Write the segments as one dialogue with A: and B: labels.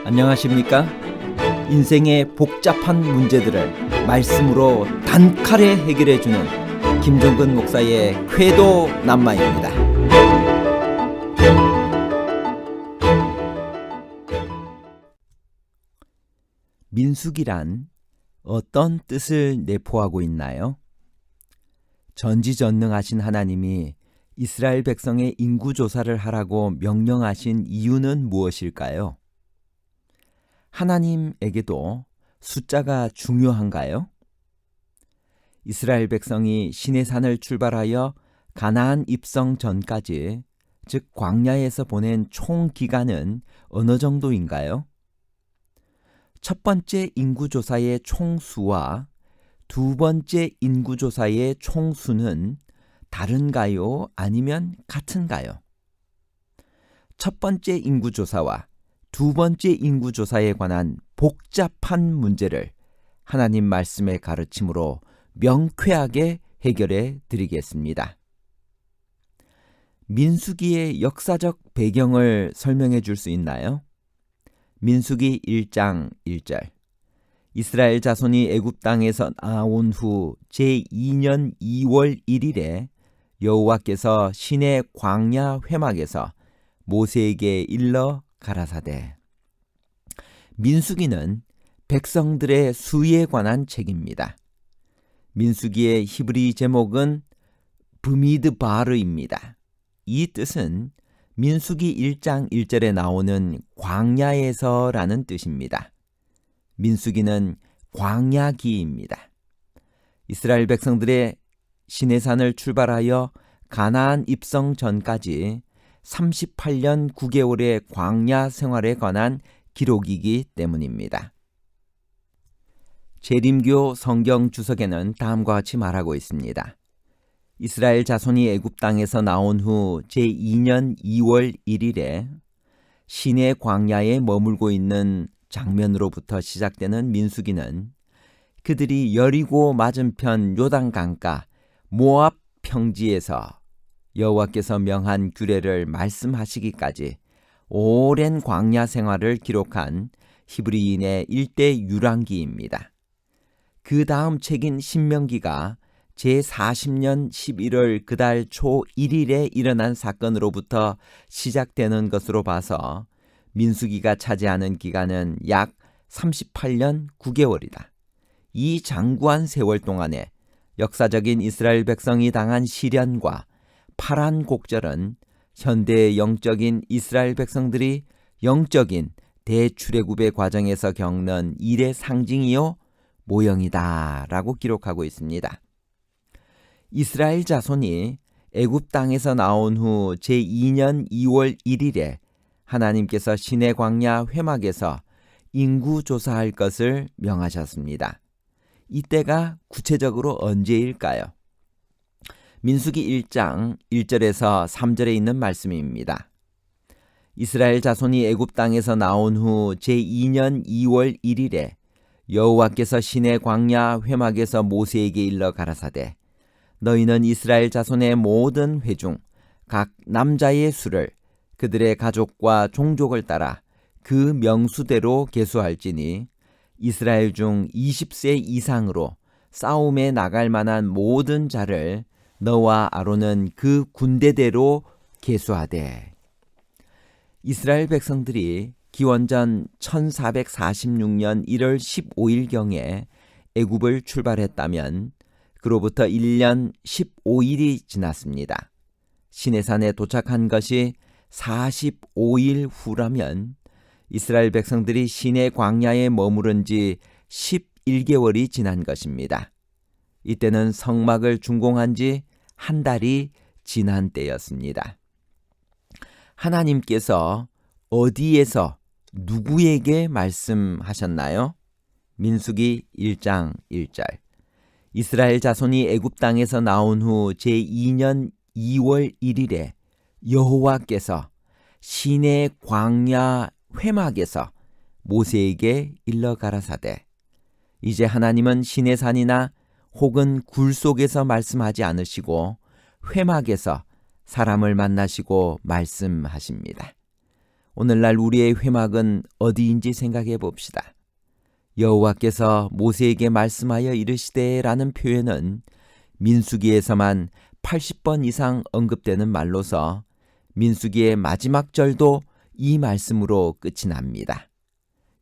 A: 안녕하십니까? 인생의 복잡한 문제들을 말씀으로 단칼에 해결해주는 김종근 목사의 쾌도 남마입니다. 민수기란 어떤 뜻을 내포하고 있나요? 전지전능하신 하나님이 이스라엘 백성의 인구조사를 하라고 명령하신 이유는 무엇일까요? 하나님에게도 숫자가 중요한가요? 이스라엘 백성이 시내산을 출발하여 가나안 입성 전까지, 즉 광야에서 보낸 총 기간은 어느 정도인가요? 첫 번째 인구조사의 총수와 두 번째 인구조사의 총수는 다른가요? 아니면 같은가요? 첫 번째 인구조사와 두 번째 인구조사에 관한 복잡한 문제를 하나님 말씀의 가르침으로 명쾌하게 해결해 드리겠습니다. 민수기의 역사적 배경을 설명해 줄 수 있나요? 민수기 1장 1절. 이스라엘 자손이 애굽 땅에서 나온 후 제2년 2월 1일에 여호와께서 시내 광야 회막에서 모세에게 일러 가라사대. 민수기는 백성들의 수에 관한 책입니다. 민수기의 히브리 제목은 브미드바르입니다. 이 뜻은 민수기 1장 1절에 나오는 광야에서라는 뜻입니다. 민수기는 광야기입니다. 이스라엘 백성들의 시내산을 출발하여 가나안 입성 전까지 38년 9개월의 광야 생활에 관한 기록이기 때문입니다. 재림교 성경 주석에는 다음과 같이 말하고 있습니다. 이스라엘 자손이 애굽 땅에서 나온 후 제2년 2월 1일에 시내 광야에 머물고 있는 장면으로부터 시작되는 민수기는 그들이 여리고 맞은편 요단강가 모압 평지에서 여호와께서 명한 규례를 말씀하시기까지 오랜 광야 생활을 기록한 히브리인의 일대 유랑기입니다. 그 다음 책인 신명기가 제40년 11월 그달 초 1일에 일어난 사건으로부터 시작되는 것으로 봐서 민수기가 차지하는 기간은 약 38년 9개월이다. 이 장구한 세월 동안에 역사적인 이스라엘 백성이 당한 시련과 파란 곡절은 현대의 영적인 이스라엘 백성들이 영적인 대출애굽의 과정에서 겪는 일의 상징이요 모형이다 라고 기록하고 있습니다. 이스라엘 자손이 애굽 땅에서 나온 후 제2년 2월 1일에 하나님께서 시내 광야 회막에서 인구 조사할 것을 명하셨습니다. 이때가 구체적으로 언제일까요? 민수기 1장 1절에서 3절에 있는 말씀입니다. 이스라엘 자손이 애굽 땅에서 나온 후 제2년 2월 1일에 여호와께서 시내 광야 회막에서 모세에게 일러 가라사대 너희는 이스라엘 자손의 모든 회중 각 남자의 수를 그들의 가족과 종족을 따라 그 명수대로 계수할지니 이스라엘 중 20세 이상으로 싸움에 나갈 만한 모든 자를 너와 아론은 그 군대대로 계수하되. 이스라엘 백성들이 기원전 1446년 1월 15일경에 애굽을 출발했다면 그로부터 1년 15일이 지났습니다. 시내산에 도착한 것이 45일 후라면 이스라엘 백성들이 시내 광야에 머무른 지 11개월이 지난 것입니다. 이때는 성막을 준공한 지 한 달이 지난 때였습니다. 하나님께서 어디에서 누구에게 말씀하셨나요? 민수기 1장 1절. 이스라엘 자손이 애굽 땅에서 나온 후 제2년 2월 1일에 여호와께서 시내 광야 회막에서 모세에게 일러 가라사대 이제 하나님은 시내산이나 혹은 굴 속에서 말씀하지 않으시고 회막에서 사람을 만나시고 말씀하십니다. 오늘날 우리의 회막은 어디인지 생각해 봅시다. 여호와께서 모세에게 말씀하여 이르시되 라는 표현은 민수기에서만 80번 이상 언급되는 말로서 민수기의 마지막 절도 이 말씀으로 끝이 납니다.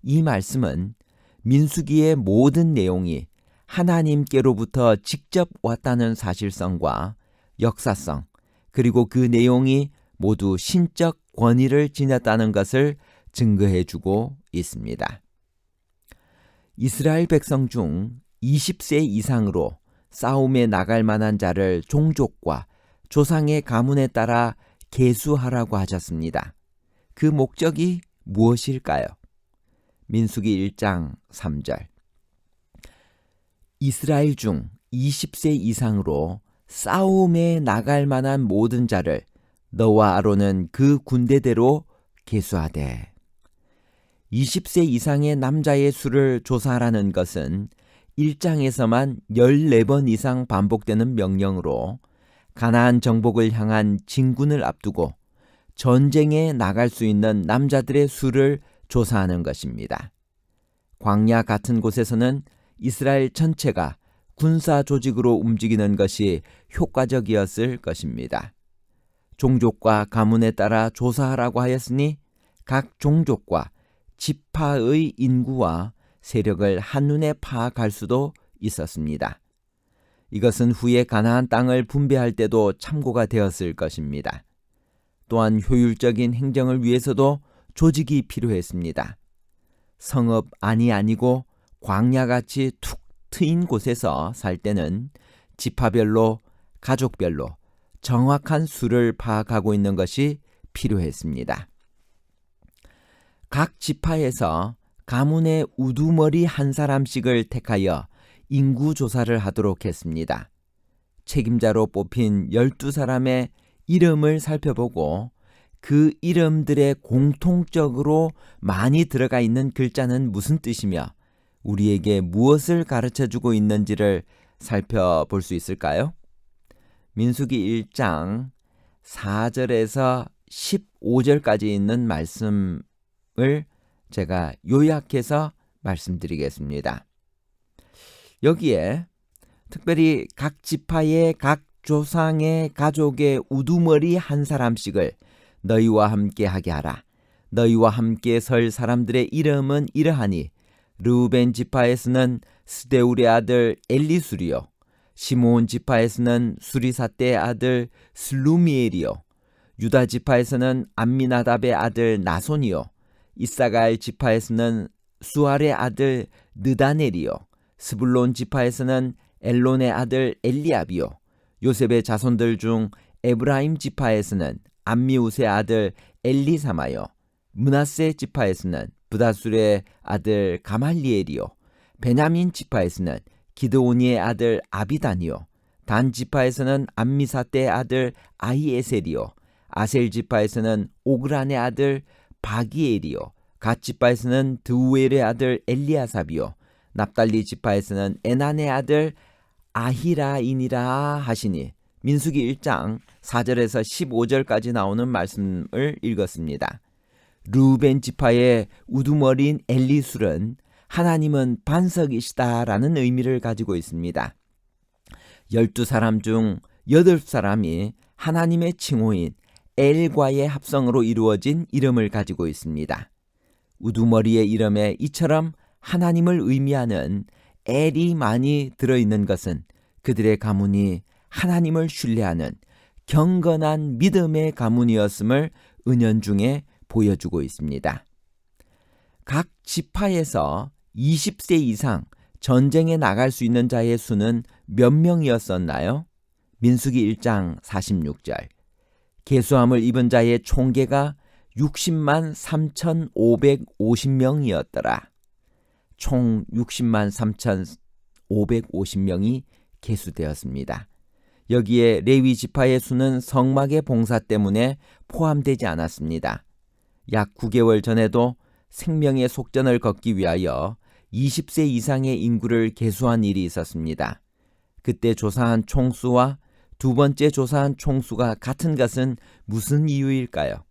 A: 이 말씀은 민수기의 모든 내용이 하나님께로부터 직접 왔다는 사실성과 역사성, 그리고 그 내용이 모두 신적 권위를 지녔다는 것을 증거해주고 있습니다. 이스라엘 백성 중 20세 이상으로 싸움에 나갈 만한 자를 종족과 조상의 가문에 따라 계수하라고 하셨습니다. 그 목적이 무엇일까요? 민수기 1장 3절. 이스라엘 중 20세 이상으로 싸움에 나갈 만한 모든 자를 너와 아론은 그 군대대로 계수하되. 20세 이상의 남자의 수를 조사하라는 것은 1장에서만 14번 이상 반복되는 명령으로 가나안 정복을 향한 진군을 앞두고 전쟁에 나갈 수 있는 남자들의 수를 조사하는 것입니다. 광야 같은 곳에서는 이스라엘 전체가 군사 조직으로 움직이는 것이 효과적이었을 것입니다. 종족과 가문에 따라 조사하라고 하였으니 각 종족과 지파의 인구와 세력을 한눈에 파악할 수도 있었습니다. 이것은 후에 가나안 땅을 분배할 때도 참고가 되었을 것입니다. 또한 효율적인 행정을 위해서도 조직이 필요했습니다. 성읍 안이 아니고 광야같이 툭 트인 곳에서 살 때는 지파별로, 가족별로 정확한 수를 파악하고 있는 것이 필요했습니다. 각 지파에서 가문의 우두머리 한 사람씩을 택하여 인구 조사를 하도록 했습니다. 책임자로 뽑힌 12사람의 이름을 살펴보고 그 이름들의 공통적으로 많이 들어가 있는 글자는 무슨 뜻이며 우리에게 무엇을 가르쳐주고 있는지를 살펴볼 수 있을까요? 민수기 1장 4절에서 15절까지 있는 말씀을 제가 요약해서 말씀드리겠습니다. 여기에 특별히 각 지파의 각 조상의 가족의 우두머리 한 사람씩을 너희와 함께 하게 하라. 너희와 함께 설 사람들의 이름은 이러하니 르우벤 지파에서는 스데울의 아들 엘리술이요, 시므온 지파에서는 수리사떼의 아들 슬루미엘이요, 유다 지파에서는 암미나답의 아들 나손이요, 이사갈 지파에서는 수알의 아들 느다넬이요, 스불론 지파에서는 엘론의 아들 엘리압이요, 요셉의 자손들 중 에브라임 지파에서는 암미우스의 아들 엘리사마요, 므낫세 지파에서는 부다술의 아들 가말리엘이요, 베냐민 지파에서는 기드오니의 아들 아비단이요, 단 지파에서는 암미사떼의 아들 아히에셀이요, 아셀 지파에서는 오그란의 아들 바기엘이요, 갓 지파에서는 드우엘의 아들 엘리아삽이요, 납달리 지파에서는 에난의 아들 아히라인이라 하시니 민수기 1장 4절에서 15절까지 나오는 말씀을 읽었습니다. 르우벤 지파의 우두머리인 엘리술은 하나님은 반석이시다라는 의미를 가지고 있습니다. 12사람 중 8사람이 하나님의 칭호인 엘과의 합성으로 이루어진 이름을 가지고 있습니다. 우두머리의 이름에 이처럼 하나님을 의미하는 엘이 많이 들어있는 것은 그들의 가문이 하나님을 신뢰하는 경건한 믿음의 가문이었음을 은연중에 보여주고 있습니다. 각 지파에서 20세 이상 전쟁에 나갈 수 있는 자의 수는 몇 명이었었나요? 민수기 1장 46절. 계수함을 입은 자의 총계가 60만 3,550명이었더라. 총 60만 3,550명이 계수되었습니다. 여기에 레위 지파의 수는 성막의 봉사 때문에 포함되지 않았습니다. 약 9개월 전에도 생명의 속전을 걷기 위하여 20세 이상의 인구를 계수한 일이 있었습니다. 그때 조사한 총수와 두 번째 조사한 총수가 같은 것은 무슨 이유일까요?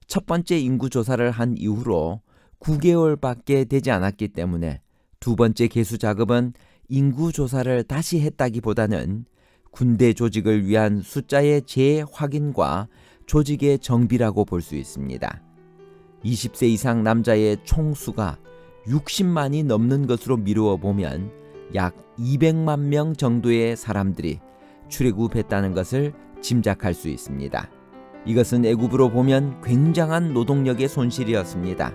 A: 첫 번째 인구 조사를 한 이후로 9개월밖에 되지 않았기 때문에 두 번째 개수 작업은 인구 조사를 다시 했다기보다는 군대 조직을 위한 숫자의 재확인과 조직의 정비라고 볼 수 있습니다. 20세 이상 남자의 총수가 60만이 넘는 것으로 미루어 보면 약 200만 명 정도의 사람들이 출애굽했다는 것을 짐작할 수 있습니다. 이것은 애굽으로 보면 굉장한 노동력의 손실이었습니다.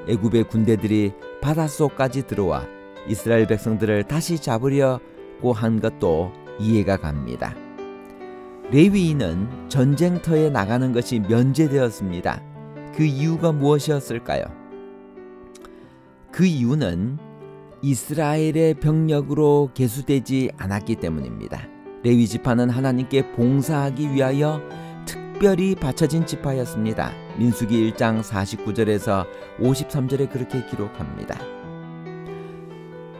A: 애굽의 군대들이 바닷속까지 들어와 이스라엘 백성들을 다시 잡으려고 한 것도 이해가 갑니다. 레위인은 전쟁터에 나가는 것이 면제되었습니다. 그 이유가 무엇이었을까요? 그 이유는 이스라엘의 병력으로 계수되지 않았기 때문입니다. 레위 지파는 하나님께 봉사하기 위하여 특별히 바쳐진 지파였습니다. 민수기 1장 49절에서 53절에 그렇게 기록합니다.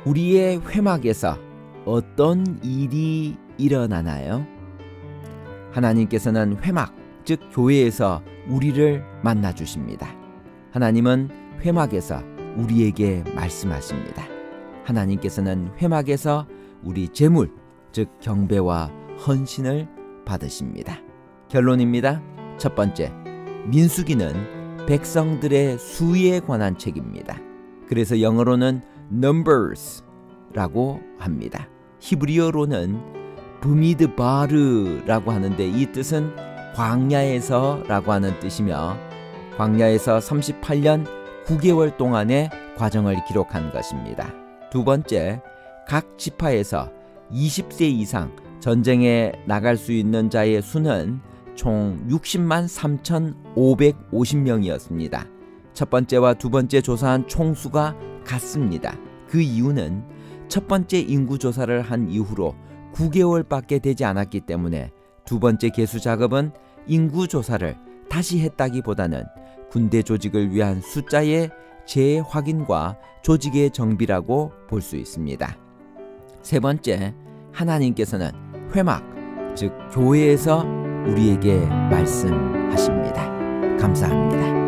A: 우리의 회막에서 어떤 일이 일어나나요? 하나님께서는 회막, 즉 교회에서 우리를 만나 주십니다. 하나님은 회막에서 우리에게 말씀하십니다. 하나님께서는 회막에서 우리 제물, 즉 경배와 헌신을 받으십니다. 결론입니다. 첫 번째, 민수기는 백성들의 수에 관한 책입니다. 그래서 영어로는 numbers라고 합니다. 히브리어로는 브미드바르라고 하는데 이 뜻은 광야에서라고 하는 뜻이며 광야에서 38년 9개월 동안의 과정을 기록한 것입니다. 두 번째, 각 지파에서 20세 이상 전쟁에 나갈 수 있는 자의 수는 총 60만 3,550명이었습니다. 첫 번째와 두 번째 조사한 총수가 같습니다. 그 이유는 첫 번째 인구 조사를 한 이후로 9개월밖에 되지 않았기 때문에 두 번째 개수 작업은 인구 조사를 다시 했다기보다는 군대 조직을 위한 숫자의 재확인과 조직의 정비라고 볼 수 있습니다. 세 번째, 하나님께서는 회막, 즉 교회에서 우리에게 말씀하십니다. 감사합니다.